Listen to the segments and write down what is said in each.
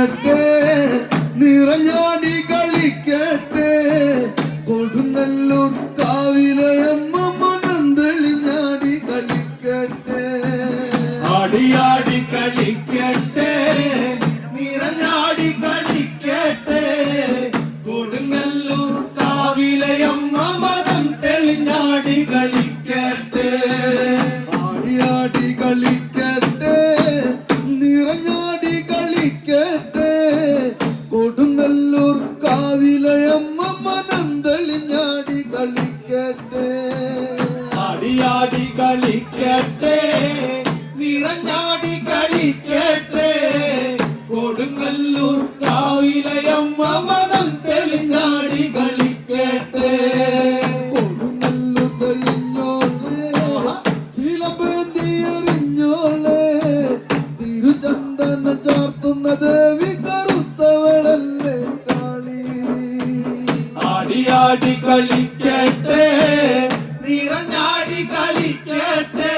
കളിക്കട്ടെ, നിറഞ്ഞാടി കളിക്കട്ടെ, കൊടുങ്ങല്ലൂർ കാവിലയമ്മ മനം തെളിഞ്ഞാടി കളിക്കട്ടെ. ആടിയാടി കളിക്കട്ടെ, നിറഞ്ഞാടി കളിക്കട്ടെ, കൊടുങ്ങല്ലൂർ കാവിലയമ്മ മനം തെളിഞ്ഞാടി കളിക്കട്ടെ. ആടിയാടി കളിക്കട്ടെ, നിറഞ്ഞാടി കളിക്കട്ടെ, കൊടുങ്ങല്ലൂർ കാവിലയമ്മ മനം തെളിഞ്ഞാടി കളിക്കട്ടെ. ആടിയാടി കളിക്കട്ടെ, നിറഞ്ഞാടി കളിക്കട്ടെ, കൊടുങ്ങല്ലൂർ കാവിലയമ്മ മനം തെളിഞ്ഞാടി കളിക്കട്ടെ. കൊടുങ്ങല്ലൂർ തെളിഞ്ഞോളെ, ശീലബേന്തി എറിഞ്ഞോളെ, തിരുചന്ദനം ചാർത്തുന്ന ദേവി കറുത്തവളല്ലേ കാളി. ആടിയാടി കളിക്കട്ടെ, നിറഞ്ഞാടി കളിക്കട്ടെ,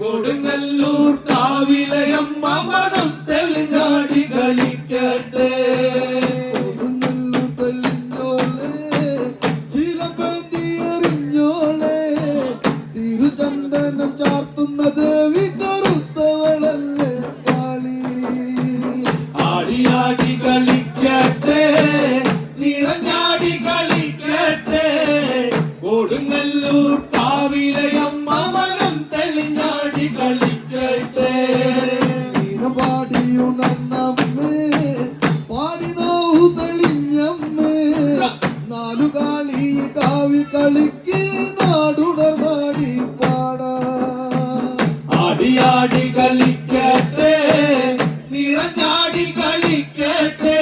കൊടുങ്ങല്ലൂർ കാവിലയമ്മ മനം തെളിഞ്ഞാടി കളിക്കട്ടെ. കൊടുങ്ങല്ലൂർ തെളിഞ്ഞോളെ, ശീലബേന്തി എറിഞ്ഞോളെ, തിരുചന്ദനം ചാർത്തുന്ന ദേവി കറുത്തവളല്ലേ കാളി. ആടിയാടി കളിക്കട്ടെ, നിറഞ്ഞാടി കളിക്കട്ടെ, കൊടുങ്ങല്ലൂർ കാവിലയമ്മ മനം തെളിഞ്ഞാടി കളിക്കട്ടെ. പാടിയുണർന്നമ്മേ, പാടി നോഹു തെളിഞ്ഞമ്മേ, നാലുകാളി കാവിൽ കളിക്ക് നാടുണർന്നാടി പാടാ. ആടിയാടി കളിക്കട്ടെ, നിറഞ്ഞാടി കളിക്കട്ടെ,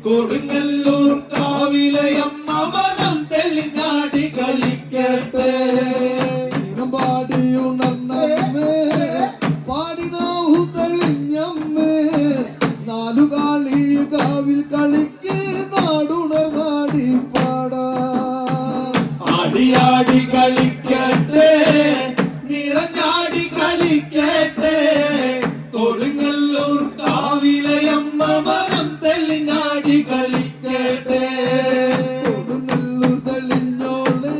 കൊടുങ്ങല്ലൂർ കാവിലയമ്മ മനം തെളിഞ്ഞാടി കളിക്കട്ടെ. പാടിയുണർന്നമ്മേ, പാടി നോഹു തെളിഞ്ഞമ്മേ, നാലുകാളി കാവിൽ കളിക്ക് നാടുണർന്നാടി പാടാ. ആടിയാടി കളിക്കട്ടെ, നിറഞ്ഞാടി കളിക്കട്ടെ, കൊടുങ്ങല്ലൂർ കാവിലയമ്മ മനം തെളിഞ്ഞാടി കളിക്കട്ടെ. കൊടുങ്ങല്ലൂർ തെളിഞ്ഞോളെ,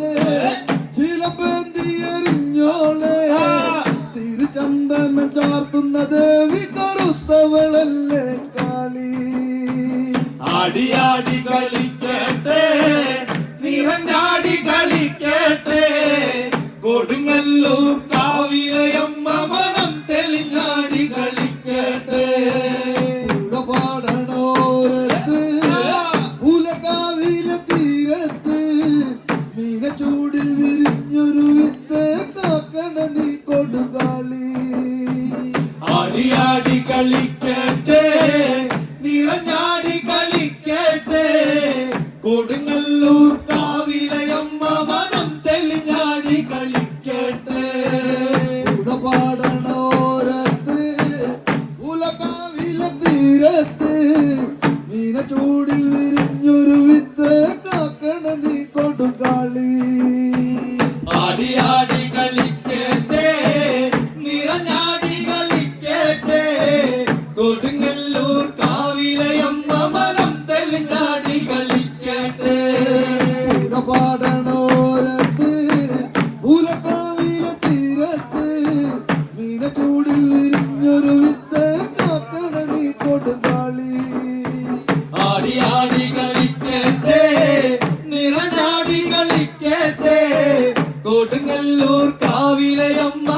ശീലബേന്തി എറിഞ്ഞോളെ, തിരുചന്ദനം ചാർത്തുന്ന ദേവി കറുത്തവളല്ലേ കാളി. ആടിയാടി കളിക്കട്ടെ, നിറഞ്ഞാടി കളിക്കട്ടെ, കൊടുങ്ങല്ലൂർ കാവിലയമ്മ മനം തെളിഞ്ഞാടി കളിക്കട്ടെ. പാടണോരത്ത് ഉലകാവിലെ തീരത്ത്, മീനച്ചൂടിൽ വിരിഞ്ഞൊരു വിത്ത് കാക്കണ നീ കൊടുകാളി. ആടിയാടി കളിക്കട്ടെ, നിറഞ്ഞാടി കളിക്കട്ടെ, കൊടുങ്ങല്ലൂർ കാവിലയമ്മ മനം തെളിഞ്ഞാടി കളിക്കട്ടെ. പാടണോരത്ത് ഉലകാവിലെ തീരത്ത്, മീനച്ചൂടിൽ വിരിഞ്ഞൊരു വിത്ത് കാക്കണ നീ കൊടുകാളി. ആടിയാടി കളിക്കട്ടെ, നിറഞ്ഞാടി കളിക്കട്ടെ, കൊടുങ്ങല്ലൂർ കാവിലയമ്മ മനം തെളിഞ്ഞാടി കളിക്കട്ടെ. പാടണോരത്ത് ഉലകാവിലെ തീരത്ത്, മീനച്ചൂടിൽ വിരിഞ്ഞൊരു വിത്ത് കാക്കണ നീ കൊടുകാളി. ആടിയാടി കളിക്കട്ടെ, നിറഞ്ഞാടി കളിക്കട്ടെ, കൊടുങ്ങല്ലൂർ കാവിലയമ്മ